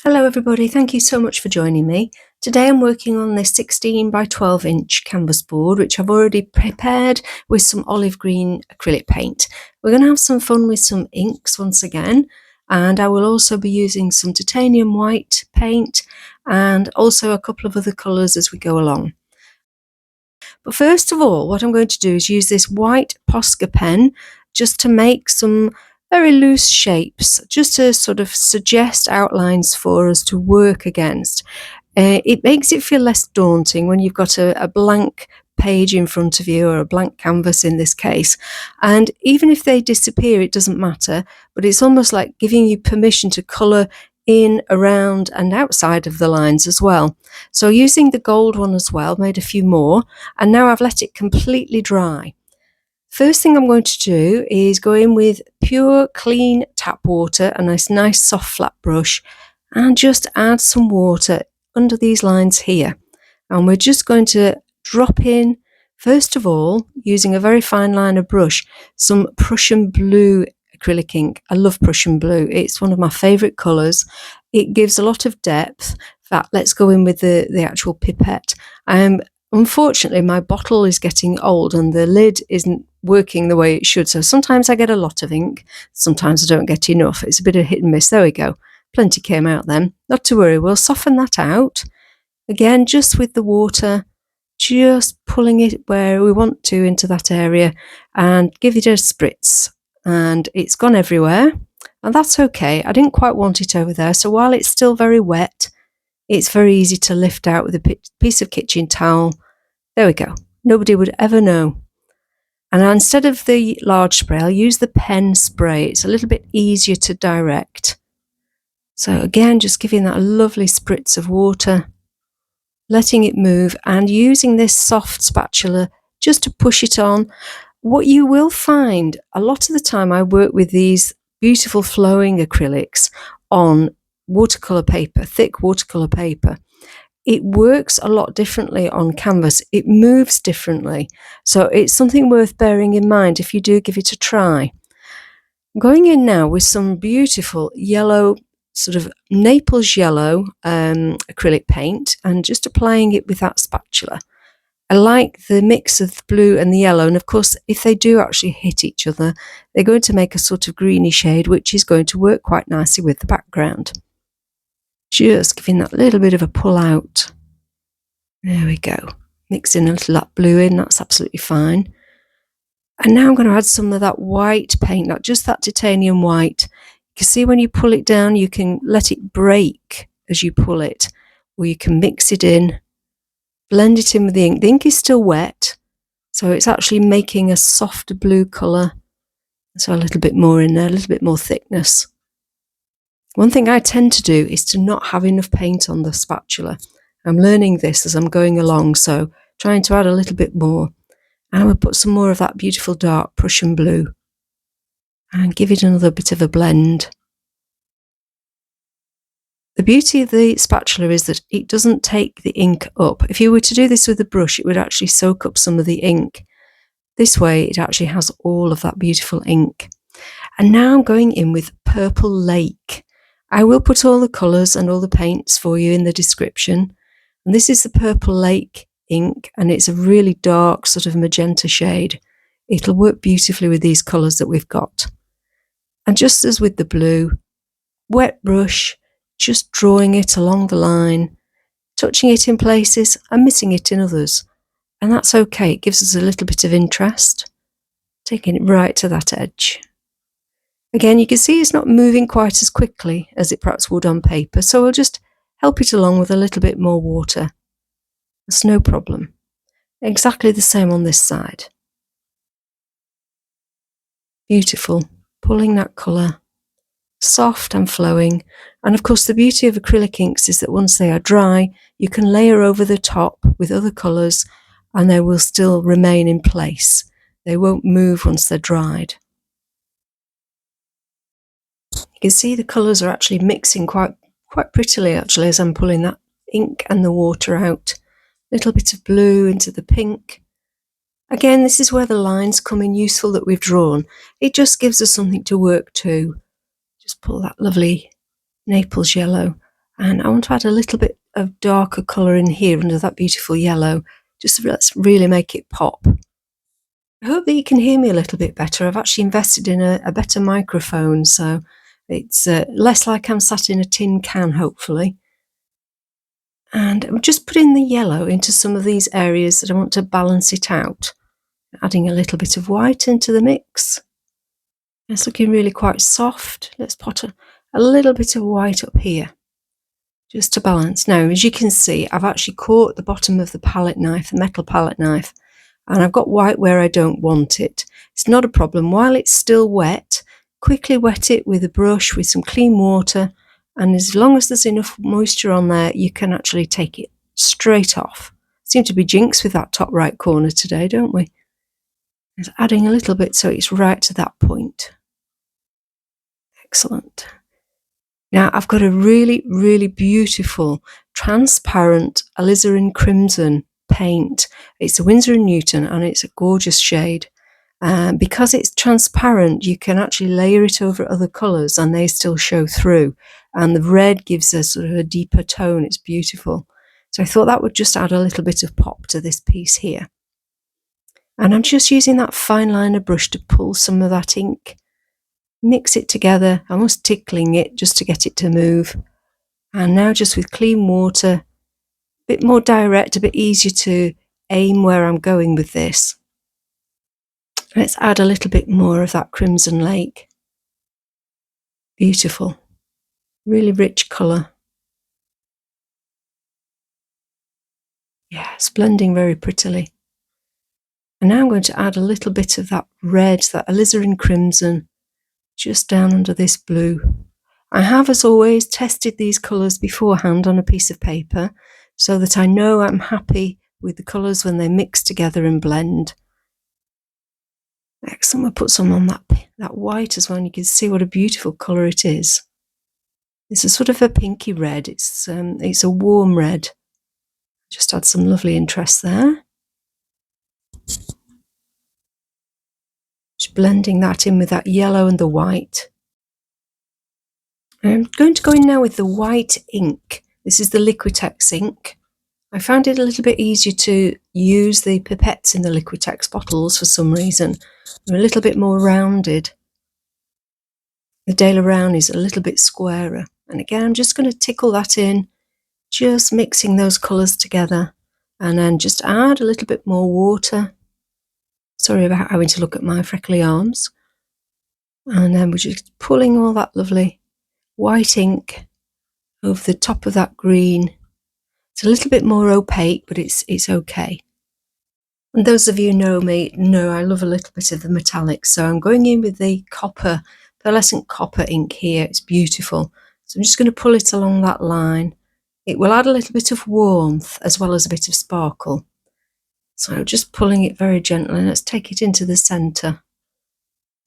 Hello everybody, thank you so much for joining me. Today I'm working on this 16 by 12 inch canvas board which I've already prepared with some olive green acrylic paint. We're going to have some fun with some inks once again, and I will also be using some titanium white paint and also a couple of other colours as we go along. But first of all, what I'm going to do is use this white Posca pen just to make some very loose shapes, just to sort of suggest outlines for us to work against. It makes it feel less daunting when you've got a blank page in front of you, or a blank canvas in this case, and even if they disappear it doesn't matter, but it's almost like giving you permission to colour in, around and outside of the lines as well. So using the gold one as well, made a few more, and now I've let it completely dry. First thing I'm going to do is go in with pure clean tap water, a nice soft flat brush, and just add some water under these lines here. And we're just going to drop in, first of all, using a very fine liner brush, some Prussian blue acrylic ink. I love Prussian blue, it's one of my favourite colours. It gives a lot of depth. In fact, let's go in with the actual pipette. Unfortunately, my bottle is getting old and the lid isn't working the way it should, so sometimes I get a lot of ink, sometimes I don't get enough. It's a bit of hit and miss. There we go, plenty came out then, not to worry, we'll soften that out. Again, just with the water, just pulling it where we want to into that area and give it a spritz, and it's gone everywhere, and that's okay. I didn't quite want it over there, so while it's still very wet, it's very easy to lift out with a piece of kitchen towel. There we go, nobody would ever know. And instead of the large spray, I'll use the pen spray. It's a little bit easier to direct. So again, just giving that a lovely spritz of water, letting it move, and using this soft spatula just to push it on. What you will find, a lot of the time I work with these beautiful flowing acrylics on watercolour paper, thick watercolour paper. It works a lot differently on canvas. It moves differently. So it's something worth bearing in mind if you do give it a try. Going in now with some beautiful yellow, sort of Naples yellow acrylic paint, and just applying it with that spatula. I like the mix of the blue and the yellow, and of course if they do actually hit each other, they're going to make a sort of greeny shade, which is going to work quite nicely with the background. Just giving that little bit of a pull out. There we go. Mixing a little of that blue in, that's absolutely fine. And now I'm going to add some of that white paint, not just that titanium white. You can see when you pull it down, you can let it break as you pull it, or you can mix it in, blend it in with the ink. The ink is still wet, so it's actually making a softer blue colour. So a little bit more in there, a little bit more thickness. One thing I tend to do is to not have enough paint on the spatula. I'm learning this as I'm going along, so trying to add a little bit more. And we'll put some more of that beautiful dark Prussian blue and give it another bit of a blend. The beauty of the spatula is that it doesn't take the ink up. If you were to do this with a brush, it would actually soak up some of the ink. This way it actually has all of that beautiful ink. And now I'm going in with Purple Lake. I will put all the colours and all the paints for you in the description. And this is the Purple Lake ink, and it's a really dark sort of magenta shade. It'll work beautifully with these colours that we've got. And just as with the blue, wet brush, just drawing it along the line, touching it in places and missing it in others. And that's okay, it gives us a little bit of interest. Taking it right to that edge. Again, you can see it's not moving quite as quickly as it perhaps would on paper, so we'll just help it along with a little bit more water. That's no problem. Exactly the same on this side. Beautiful, pulling that colour, soft and flowing. And of course the beauty of acrylic inks is that once they are dry, you can layer over the top with other colours and they will still remain in place. They won't move once they're dried. You can see the colours are actually mixing quite prettily actually as I'm pulling that ink and the water out. A little bit of blue into the pink. Again, this is where the lines come in useful that we've drawn. It just gives us something to work to. Just pull that lovely Naples yellow And I want to add a little bit of darker colour in here under that beautiful yellow, just to let's really make it pop. I hope that you can hear me a little bit better. I've actually invested in a better microphone, so it's less like I'm sat in a tin can, hopefully. And I'm just putting the yellow into some of these areas that I want to balance it out, adding a little bit of white into the mix. It's looking really quite soft. Let's put a little bit of white up here, just to balance. Now, as you can see, I've actually caught the bottom of the palette knife, the metal palette knife, and I've got white where I don't want it. It's not a problem. While it's still wet, quickly wet it with a brush with some clean water, and as long as there's enough moisture on there, you can actually take it straight off. Seem to be jinxed with that top right corner today, don't we? Just adding a little bit so it's right to that point. Excellent. Now I've got a really, really beautiful transparent alizarin crimson paint. It's a Winsor & Newton and it's a gorgeous shade. Because it's transparent, you can actually layer it over other colours and they still show through. And the red gives a sort of a deeper tone. It's beautiful. So I thought that would just add a little bit of pop to this piece here. And I'm just using that fine liner brush to pull some of that ink, mix it together, almost tickling it just to get it to move. And now just with clean water, a bit more direct, a bit easier to aim where I'm going with this. Let's add a little bit more of that crimson lake. Beautiful, really rich colour. Yeah, it's blending very prettily. And now I'm going to add a little bit of that red, that alizarin crimson, just down under this blue. I have, as always, tested these colours beforehand on a piece of paper so that I know I'm happy with the colours when they mix together and blend. Excellent. We'll put some on that white as well, and you can see what a beautiful colour it is. It's a sort of a pinky red. It's a warm red. Just add some lovely interest there. Just blending that in with that yellow and the white. I'm going to go in now with the white ink. This is the Liquitex ink. I found it a little bit easier to use the pipettes in the Liquitex bottles for some reason. They're a little bit more rounded. The De La Rowney is a little bit squarer. And again, I'm just going to tickle that in, just mixing those colours together. And then just add a little bit more water. Sorry about having to look at my freckly arms. And then we're just pulling all that lovely white ink over the top of that green. It's a little bit more opaque, but it's okay. And those of you who know me know I love a little bit of the metallic, so I'm going in with the copper, pearlescent copper ink here. It's beautiful. So I'm just going to pull it along that line. It will add a little bit of warmth as well as a bit of sparkle. So just pulling it very gently. Let's take it into the centre.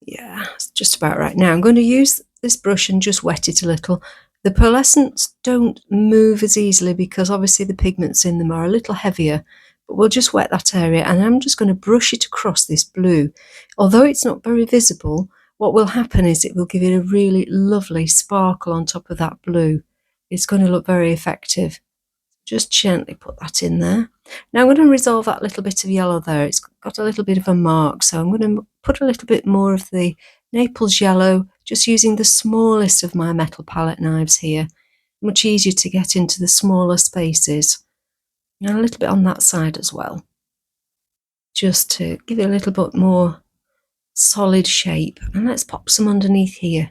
Yeah, it's just about right. Now I'm going to use this brush and just wet it a little. The pearlescents don't move as easily because obviously the pigments in them are a little heavier, but we'll just wet that area and I'm just going to brush it across this blue. Although it's not very visible, what will happen is it will give it a really lovely sparkle on top of that blue. It's going to look very effective. Just gently put that in there. Now I'm going to resolve that little bit of yellow there. It's got a little bit of a mark, so I'm going to put a little bit more of the Naples yellow, just using the smallest of my metal palette knives here. Much easier to get into the smaller spaces. And a little bit on that side as well, just to give it a little bit more solid shape. And let's pop some underneath here.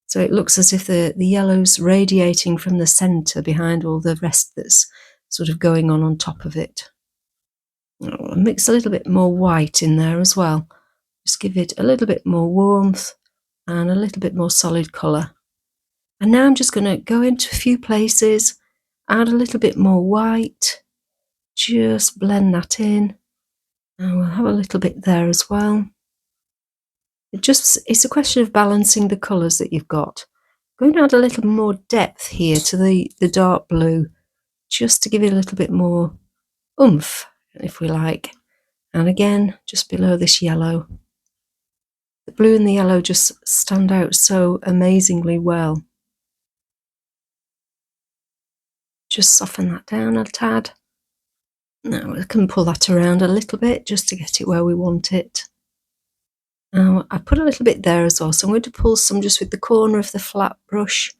So it looks as if the yellow's radiating from the centre behind all the rest that's sort of going on top of it. I'll mix a little bit more white in there as well. Just give it a little bit more warmth and a little bit more solid colour. And now I'm just going to go into a few places, add a little bit more white, just blend that in. And we'll have a little bit there as well. It's a question of balancing the colours that you've got. I'm going to add a little more depth here to the dark blue, just to give it a little bit more oomph, if we like. And again, just below this yellow. The blue and the yellow just stand out so amazingly well. just soften that down a tad. Now we can pull that around a little bit just to get it where we want it. Now I put a little bit there as well, so I'm going to pull some just with the corner of the flat brush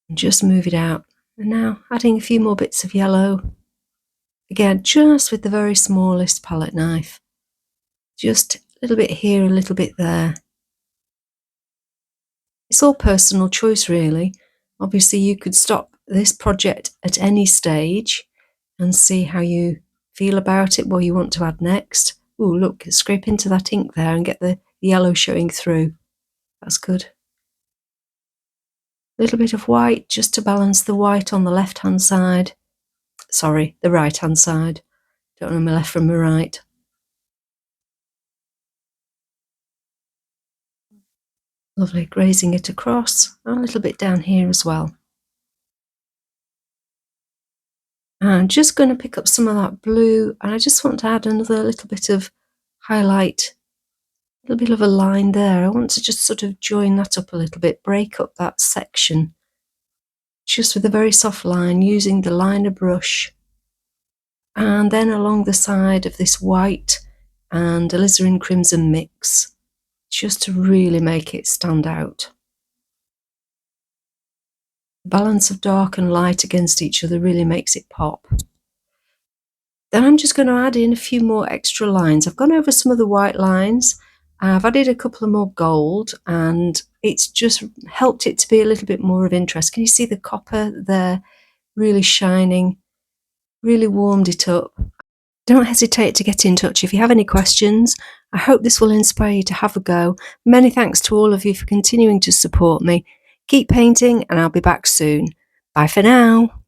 and just move it out. And now adding a few more bits of yellow, again just with the very smallest palette knife, just a little bit here, a little bit there. It's all personal choice really. Obviously you could stop this project at any stage and see how you feel about it, what you want to add next. Oh, look, scrape into that ink there and get the yellow showing through. That's good. A little bit of white just to balance the white on the left hand side. Sorry, the right hand side. Don't know my left from my right. Lovely, grazing it across, and a little bit down here as well. I'm just going to pick up some of that blue, and I just want to add another little bit of highlight, a little bit of a line there. I want to just sort of join that up a little bit, break up that section, just with a very soft line, using the liner brush. And then along the side of this white and alizarin crimson mix, just to really make it stand out. The balance of dark and light against each other really makes it pop. Then I'm just going to add in a few more extra lines. I've gone over some of the white lines. I've added a couple of more gold, and it's just helped it to be a little bit more of interest. Can you see the copper there really shining? Really warmed it up. Don't hesitate to get in touch if you have any questions. I hope this will inspire you to have a go. Many thanks to all of you for continuing to support me. Keep painting, and I'll be back soon. Bye for now.